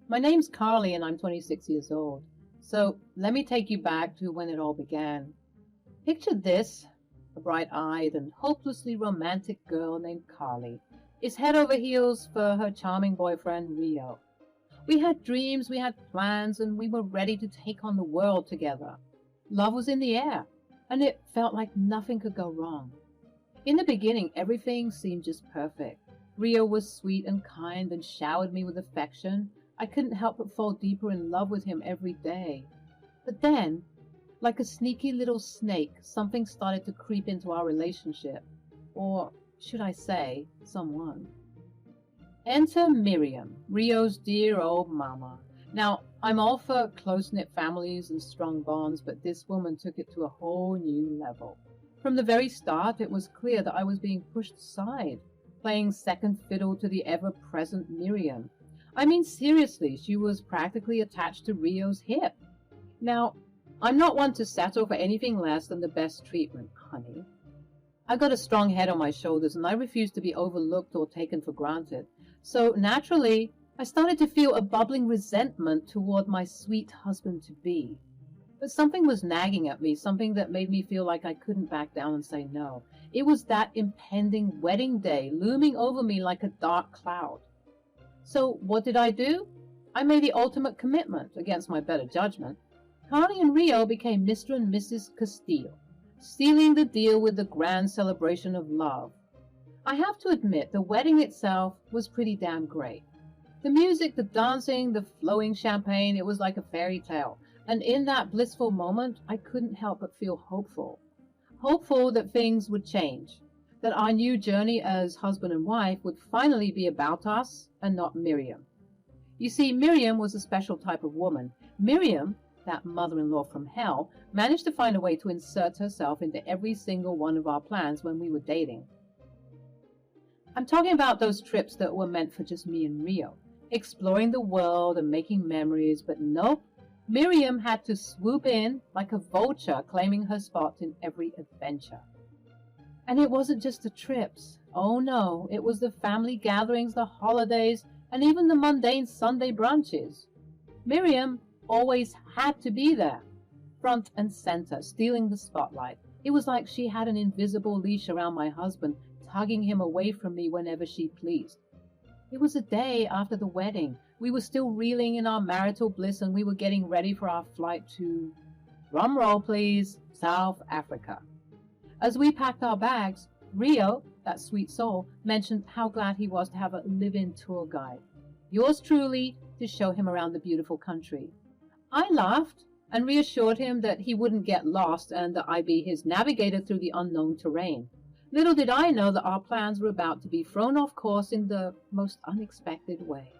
My name's Carly and I'm 26 years old. So let me take you back to when it all began. Picture this: a bright-eyed and hopelessly romantic girl named Carly is head over heels for her charming boyfriend Rio. We had dreams, we had plans, and we were ready to take on the world together. Love was in the air, and it felt like nothing could go wrong. In the beginning, everything seemed just perfect. Rio was sweet and kind and showered me with affection. I couldn't help but fall deeper in love with him every day. But then, like a sneaky little snake, something started to creep into our relationship. Or should I say, someone. Enter Miriam, Rio's dear old mama. Now, I'm all for close-knit families and strong bonds, but this woman took it to a whole new level. From the very start, it was clear that I was being pushed aside, playing second fiddle to the ever-present Miriam. I mean, seriously, she was practically attached to Rio's hip. Now, I'm not one to settle for anything less than the best treatment, honey. I've got a strong head on my shoulders, and I refuse to be overlooked or taken for granted. So, naturally, I started to feel a bubbling resentment toward my sweet husband-to-be. But something was nagging at me, something that made me feel like I couldn't back down and say no. It was that impending wedding day looming over me like a dark cloud. So what did I do? I made the ultimate commitment, against my better judgment. Carly and Rio became Mr. and Mrs. Castillo, sealing the deal with the grand celebration of love. I have to admit, the wedding itself was pretty damn great. The music, the dancing, the flowing champagne, it was like a fairy tale. And in that blissful moment, I couldn't help but feel hopeful. Hopeful that things would change, that our new journey as husband and wife would finally be about us and not Miriam. You see, Miriam was a special type of woman. Miriam, that mother-in-law from hell, managed to find a way to insert herself into every single one of our plans when we were dating. I'm talking about those trips that were meant for just me and Rio, exploring the world and making memories, but nope. Miriam had to swoop in like a vulture, claiming her spot in every adventure. And it wasn't just the trips. Oh no, it was the family gatherings, the holidays, and even the mundane Sunday brunches. Miriam always had to be there, front and center, stealing the spotlight. It was like she had an invisible leash around my husband, tugging him away from me whenever she pleased. It was a day after the wedding. We were still reeling in our marital bliss, and we were getting ready for our flight to, drum roll please, South Africa. As we packed our bags, Rio, that sweet soul, mentioned how glad he was to have a live-in tour guide, yours truly, to show him around the beautiful country. I laughed and reassured him that he wouldn't get lost and that I'd be his navigator through the unknown terrain. Little did I know that our plans were about to be thrown off course in the most unexpected way.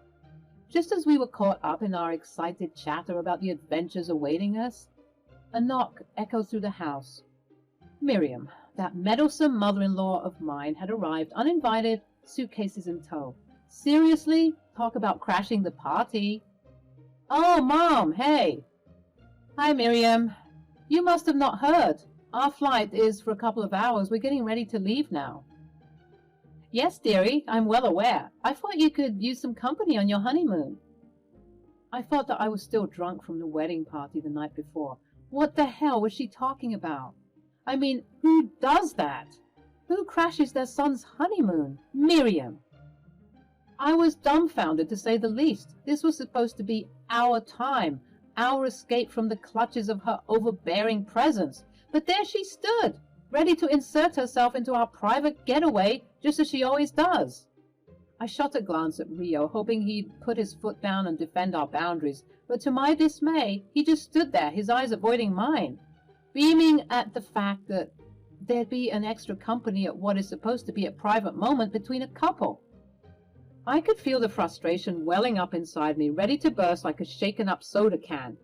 Just as we were caught up in our excited chatter about the adventures awaiting us, a knock echoed through the house. Miriam, that meddlesome mother-in-law of mine, had arrived uninvited, suitcases in tow. Seriously? Talk about crashing the party. Oh, Mom, hey. Hi, Miriam. You must have not heard. Our flight is for a couple of hours. We're getting ready to leave now. Yes, dearie, I'm well aware. I thought you could use some company on your honeymoon. I thought that I was still drunk from the wedding party the night before. What the hell was she talking about? I mean, who does that? Who crashes their son's honeymoon? Miriam. I was dumbfounded, to say the least. This was supposed to be our time, our escape from the clutches of her overbearing presence. But there she stood, ready to insert herself into our private getaway, just as she always does. I shot a glance at Rio, hoping he'd put his foot down and defend our boundaries, but to my dismay, he just stood there, his eyes avoiding mine, beaming at the fact that there'd be an extra company at what is supposed to be a private moment between a couple. I could feel the frustration welling up inside me, ready to burst like a shaken-up soda can.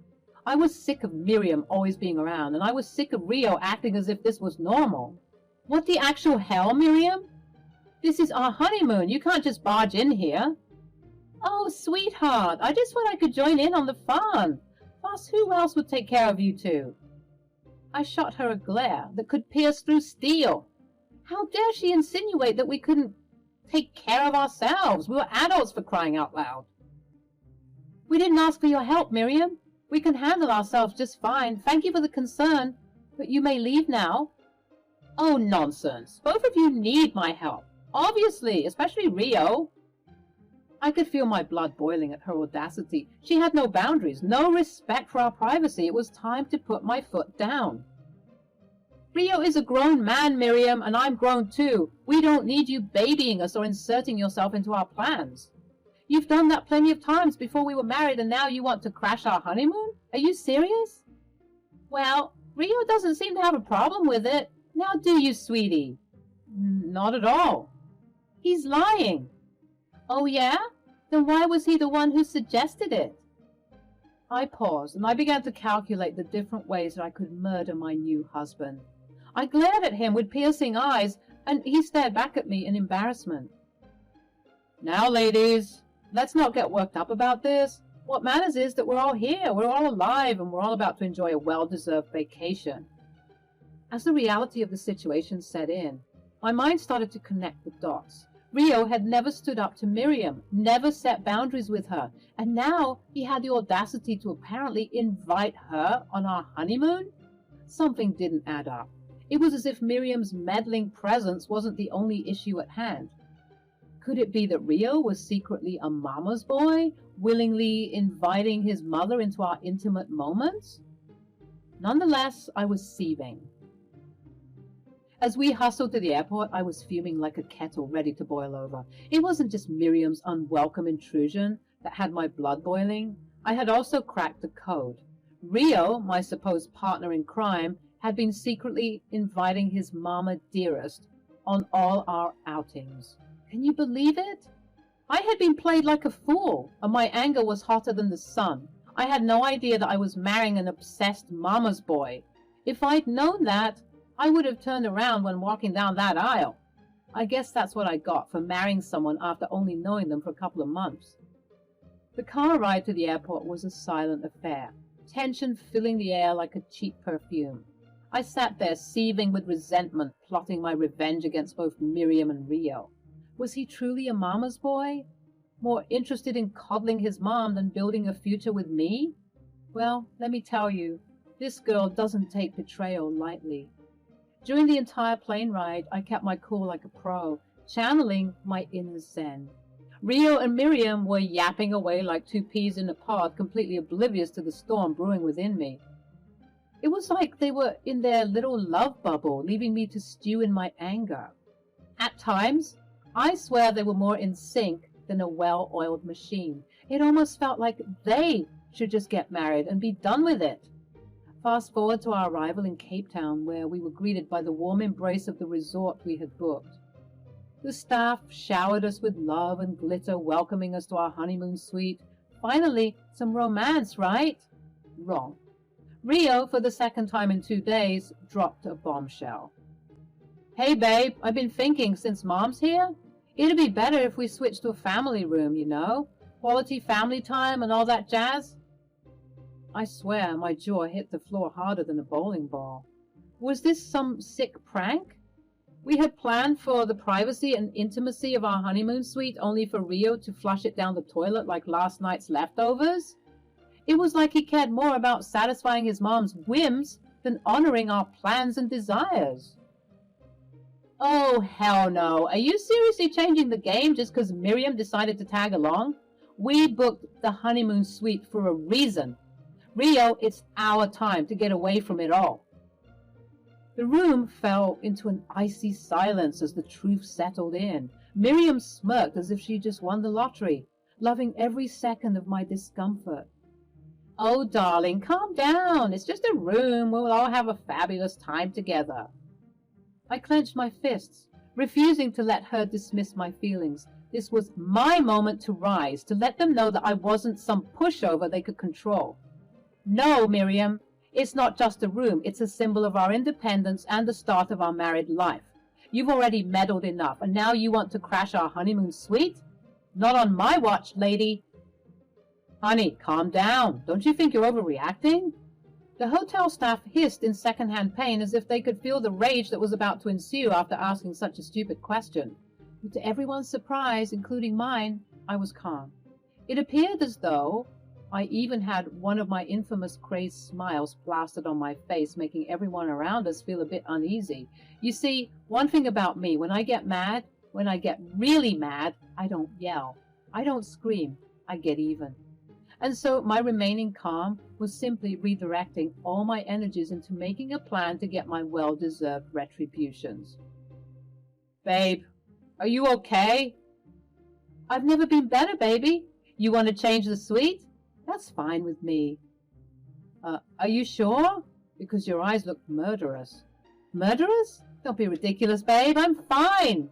I was sick of Miriam always being around, and I was sick of Rio acting as if this was normal. What the actual hell, Miriam? This is our honeymoon. You can't just barge in here. Oh, sweetheart, I just thought I could join in on the fun. Plus, who else would take care of you two? I shot her a glare that could pierce through steel. How dare she insinuate that we couldn't take care of ourselves? We were adults, for crying out loud. We didn't ask for your help, Miriam. We can handle ourselves just fine. Thank you for the concern, but you may leave now. Oh, nonsense. Both of you need my help. Obviously, especially Rio. I could feel my blood boiling at her audacity. She had no boundaries, no respect for our privacy. It was time to put my foot down. Rio is a grown man, Miriam, and I'm grown too. We don't need you babying us or inserting yourself into our plans. You've done that plenty of times before we were married, and now you want to crash our honeymoon? Are you serious? Well, Rio doesn't seem to have a problem with it. Now do you, sweetie? Not at all. He's lying. Oh, yeah? Then why was he the one who suggested it? I paused, and I began to calculate the different ways that I could murder my new husband. I glared at him with piercing eyes, and he stared back at me in embarrassment. Now, ladies, let's not get worked up about this. What matters is that we're all here, we're all alive, and we're all about to enjoy a well-deserved vacation. As the reality of the situation set in, my mind started to connect the dots. Rio had never stood up to Miriam, never set boundaries with her, and now he had the audacity to apparently invite her on our honeymoon? Something didn't add up. It was as if Miriam's meddling presence wasn't the only issue at hand. Could it be that Rio was secretly a mama's boy, willingly inviting his mother into our intimate moments? Nonetheless, I was seething. As we hustled to the airport, I was fuming like a kettle ready to boil over. It wasn't just Miriam's unwelcome intrusion that had my blood boiling. I had also cracked the code. Rio, my supposed partner in crime, had been secretly inviting his mama dearest on all our outings. Can you believe it? I had been played like a fool, and my anger was hotter than the sun. I had no idea that I was marrying an obsessed mama's boy. If I'd known that, I would have turned around when walking down that aisle. I guess that's what I got for marrying someone after only knowing them for a couple of months. The car ride to the airport was a silent affair, tension filling the air like a cheap perfume. I sat there seething with resentment, plotting my revenge against both Miriam and Rio. Was he truly a mama's boy? More interested in coddling his mom than building a future with me? Well, let me tell you, this girl doesn't take betrayal lightly. During the entire plane ride, I kept my cool like a pro, channeling my inner zen. Rio and Miriam were yapping away like two peas in a pod, completely oblivious to the storm brewing within me. It was like they were in their little love bubble, leaving me to stew in my anger. At times, I swear they were more in sync than a well-oiled machine. It almost felt like they should just get married and be done with it. Fast forward to our arrival in Cape Town, where we were greeted by the warm embrace of the resort we had booked. The staff showered us with love and glitter, welcoming us to our honeymoon suite. Finally, some romance, right? Wrong. Rio, for the second time in 2 days, dropped a bombshell. Hey, babe, I've been thinking, since Mom's here, it'd be better if we switched to a family room, you know? Quality family time and all that jazz. I swear my jaw hit the floor harder than a bowling ball. Was this some sick prank? We had planned for the privacy and intimacy of our honeymoon suite only for Rio to flush it down the toilet like last night's leftovers? It was like he cared more about satisfying his mom's whims than honoring our plans and desires. Oh, hell no. Are you seriously changing the game just because Miriam decided to tag along? We booked the honeymoon suite for a reason. Rio, it's our time to get away from it all. The room fell into an icy silence as the truth settled in. Miriam smirked as if she just won the lottery, loving every second of my discomfort. Oh, darling, calm down. It's just a room. We'll all have a fabulous time together. I clenched my fists, refusing to let her dismiss my feelings. This was my moment to rise, to let them know that I wasn't some pushover they could control. No, Miriam, it's not just a room. It's a symbol of our independence and the start of our married life. You've already meddled enough, and now you want to crash our honeymoon suite? Not on my watch, lady. Honey, calm down. Don't you think you're overreacting? The hotel staff hissed in second-hand pain as if they could feel the rage that was about to ensue after asking such a stupid question. But to everyone's surprise, including mine, I was calm. It appeared as though I even had one of my infamous crazed smiles plastered on my face, making everyone around us feel a bit uneasy. You see, one thing about me, when I get mad, when I get really mad, I don't yell. I don't scream. I get even. And so my remaining calm was simply redirecting all my energies into making a plan to get my well-deserved retributions. Babe, are you okay? I've never been better, baby. You want to change the suite? That's fine with me. Are you sure? Because your eyes look murderous. Murderous? Don't be ridiculous, babe. I'm fine.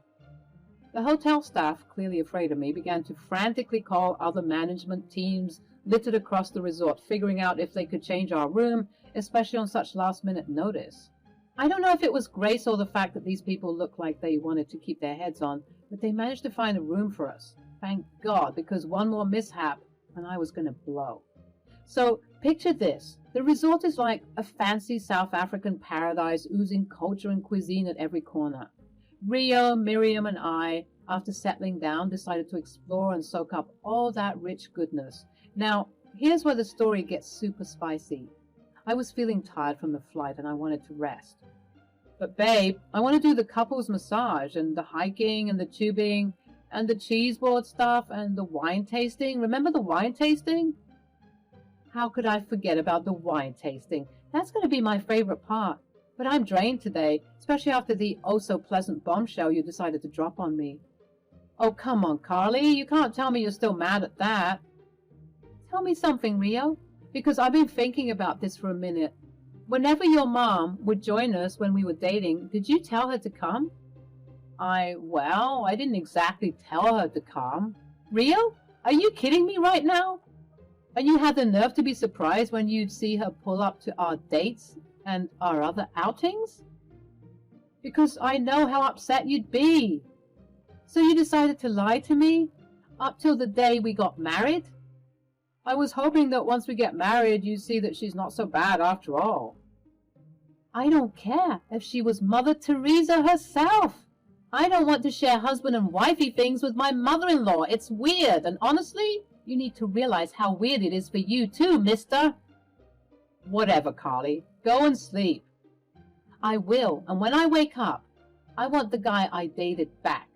The hotel staff, clearly afraid of me, began to frantically call other management teams littered across the resort, figuring out if they could change our room, especially on such last-minute notice. I don't know if it was grace or the fact that these people looked like they wanted to keep their heads on, but they managed to find a room for us. Thank God, because one more mishap and I was going to blow. So picture this. The resort is like a fancy South African paradise oozing culture and cuisine at every corner. Rio, Miriam, and I, after settling down, decided to explore and soak up all that rich goodness. Now, here's where the story gets super spicy. I was feeling tired from the flight and I wanted to rest. But babe, I want to do the couples massage and the hiking and the tubing and the cheese board stuff and the wine tasting. Remember the wine tasting? How could I forget about the wine tasting? That's going to be my favorite part. But I'm drained today, especially after the oh-so-pleasant bombshell you decided to drop on me. Oh, come on, Carly. You can't tell me you're still mad at that. Tell me something, Rio, because I've been thinking about this for a minute. Whenever your mom would join us when we were dating, did you tell her to come? I didn't exactly tell her to come. Rio, are you kidding me right now? And you had the nerve to be surprised when you'd see her pull up to our dates and our other outings? Because I know how upset you'd be. So you decided to lie to me up till the day we got married? I was hoping that once we get married, you'd see that she's not so bad after all. I don't care if she was Mother Teresa herself. I don't want to share husband and wifey things with my mother-in-law. It's weird, and honestly, you need to realize how weird it is for you too, mister. Whatever, Carly. Go and sleep. I will, and when I wake up, I want the guy I dated back.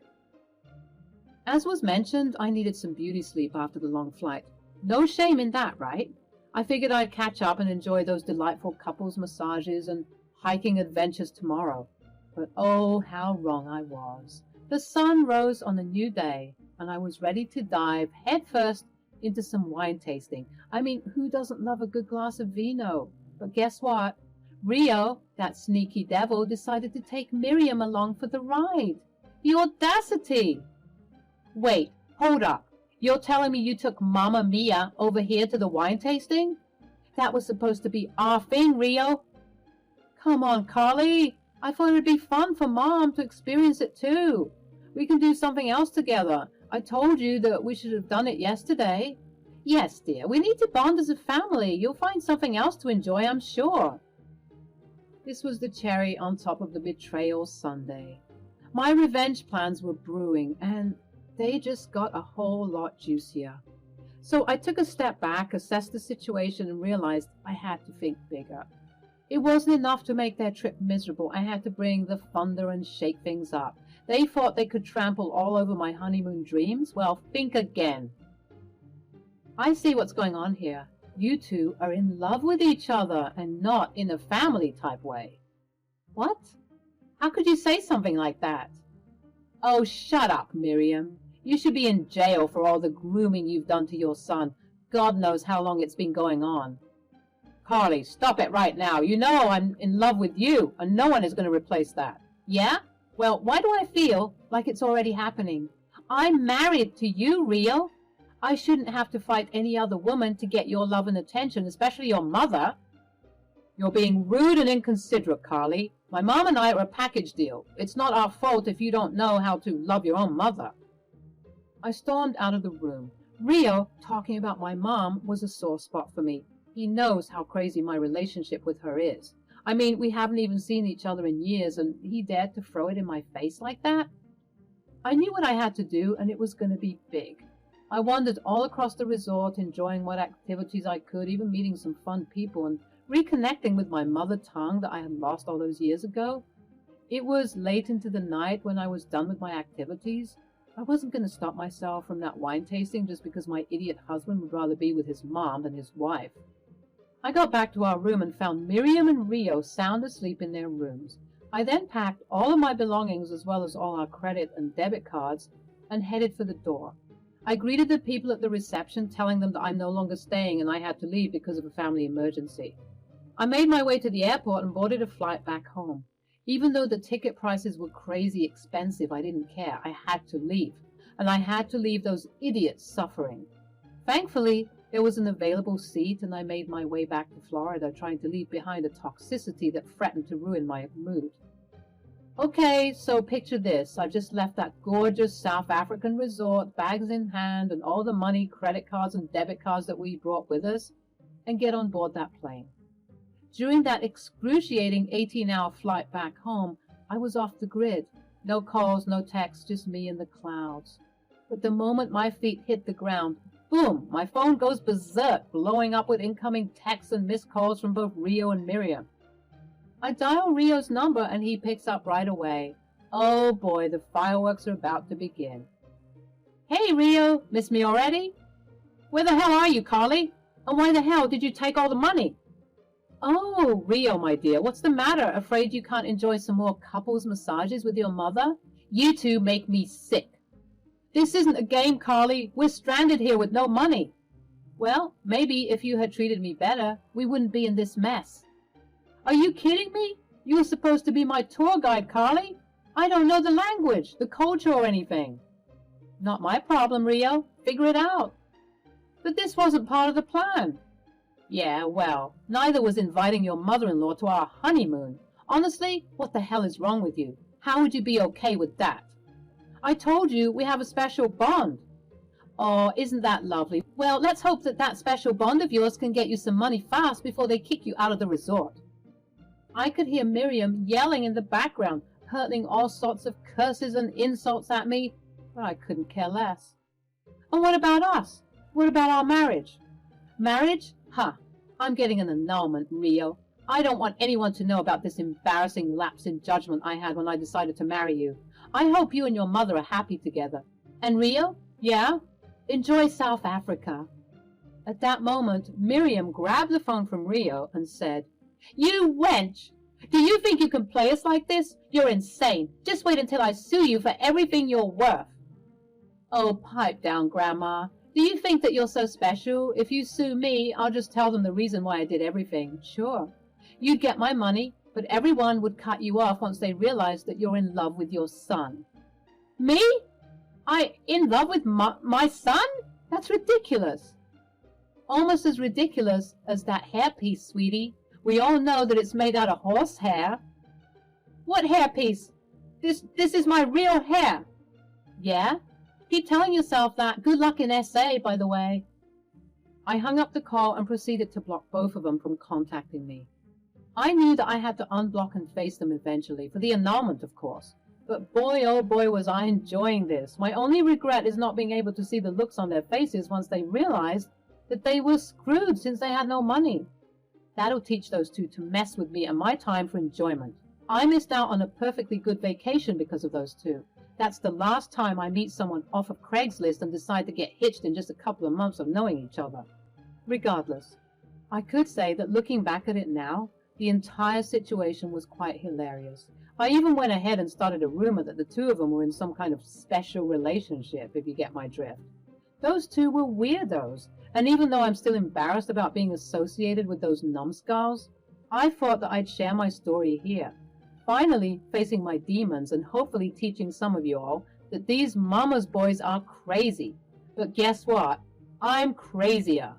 As was mentioned, I needed some beauty sleep after the long flight. No shame in that, right? I figured I'd catch up and enjoy those delightful couples massages and hiking adventures tomorrow. But oh, how wrong I was. The sun rose on a new day, and I was ready to dive headfirst into some wine tasting. I mean, who doesn't love a good glass of vino? But guess what? Rio, that sneaky devil, decided to take Miriam along for the ride. The audacity! Wait, hold up. You're telling me you took Mamma Mia over here to the wine tasting? That was supposed to be our thing, Rio. Come on, Carly. I thought it would be fun for Mom to experience it too. We can do something else together. I told you that we should have done it yesterday. Yes, dear, we need to bond as a family. You'll find something else to enjoy, I'm sure. This was the cherry on top of the betrayal sundae. My revenge plans were brewing, and they just got a whole lot juicier. So I took a step back, assessed the situation, and realized I had to think bigger. It wasn't enough to make their trip miserable. I had to bring the thunder and shake things up. They thought they could trample all over my honeymoon dreams? Well, think again. I see what's going on here. You two are in love with each other and not in a family-type way. What? How could you say something like that? Oh, shut up, Miriam. You should be in jail for all the grooming you've done to your son. God knows how long it's been going on. Carly, stop it right now. You know I'm in love with you, and no one is going to replace that. Yeah? Well, why do I feel like it's already happening? I'm married to you, Rio. I shouldn't have to fight any other woman to get your love and attention, especially your mother. You're being rude and inconsiderate, Carly. My mom and I are a package deal. It's not our fault if you don't know how to love your own mother. I stormed out of the room. Rio, talking about my mom, was a sore spot for me. He knows how crazy my relationship with her is. I mean, we haven't even seen each other in years, and he dared to throw it in my face like that? I knew what I had to do, and it was going to be big. I wandered all across the resort, enjoying what activities I could, even meeting some fun people and reconnecting with my mother tongue that I had lost all those years ago. It was late into the night when I was done with my activities. I wasn't going to stop myself from that wine tasting just because my idiot husband would rather be with his mom than his wife. I got back to our room and found Miriam and Rio sound asleep in their rooms. I then packed all of my belongings as well as all our credit and debit cards and headed for the door. I greeted the people at the reception, telling them that I'm no longer staying and I had to leave because of a family emergency. I made my way to the airport and boarded a flight back home. Even though the ticket prices were crazy expensive, I didn't care. I had to leave. And I had to leave those idiots suffering. Thankfully, there was an available seat and I made my way back to Florida, trying to leave behind a toxicity that threatened to ruin my mood. Okay, so picture this. I've just left that gorgeous South African resort, bags in hand, and all the money, credit cards, and debit cards that we brought with us, and get on board that plane. During that excruciating 18-hour flight back home, I was off the grid. No calls, no texts, just me and the clouds. But the moment my feet hit the ground, boom, my phone goes berserk, blowing up with incoming texts and missed calls from both Rio and Miriam. I dial Rio's number and he picks up right away. Oh boy, the fireworks are about to begin. Hey Rio, miss me already? Where the hell are you, Carly? And why the hell did you take all the money? Oh, Rio, my dear, what's the matter? Afraid you can't enjoy some more couples massages with your mother? You two make me sick. This isn't a game, Carly. We're stranded here with no money. Well, maybe if you had treated me better, we wouldn't be in this mess. Are you kidding me? You were supposed to be my tour guide, Carly. I don't know the language, the culture, or anything. Not my problem, Rio. Figure it out. But this wasn't part of the plan. Yeah, well, neither was inviting your mother-in-law to our honeymoon. Honestly, what the hell is wrong with you? How would you be okay with that? I told you we have a special bond. Oh, isn't that lovely? Well, let's hope that that special bond of yours can get you some money fast before they kick you out of the resort. I could hear Miriam yelling in the background, hurling all sorts of curses and insults at me, but I couldn't care less. And what about us? What about our marriage? Marriage? Huh. I'm getting an annulment, Rio. I don't want anyone to know about this embarrassing lapse in judgment I had when I decided to marry you. I hope you and your mother are happy together. And Rio? Yeah? Enjoy South Africa. At that moment, Miriam grabbed the phone from Rio and said, You wench! Do you think you can play us like this? You're insane. Just wait until I sue you for everything you're worth. Oh, pipe down, Grandma. Do you think that you're so special? If you sue me, I'll just tell them the reason why I did everything. Sure. You'd get my money, but everyone would cut you off once they realized that you're in love with your son. Me? In love with my son? That's ridiculous. Almost as ridiculous as that hairpiece, sweetie. We all know that it's made out of horsehair. What hairpiece? This is my real hair. Yeah? Keep telling yourself that. Good luck in SA, by the way. I hung up the call and proceeded to block both of them from contacting me. I knew that I had to unblock and face them eventually, for the annulment, of course. But boy, oh boy, was I enjoying this. My only regret is not being able to see the looks on their faces once they realized that they were screwed since they had no money. That'll teach those two to mess with me and my time for enjoyment. I missed out on a perfectly good vacation because of those two. That's the last time I meet someone off of Craigslist and decide to get hitched in just a couple of months of knowing each other. Regardless, I could say that looking back at it now, the entire situation was quite hilarious. I even went ahead and started a rumor that the two of them were in some kind of special relationship, if you get my drift. Those two were weirdos, and even though I'm still embarrassed about being associated with those numbskulls, I thought that I'd share my story here. Finally facing my demons and hopefully teaching some of you all that these mama's boys are crazy. But guess what? I'm crazier.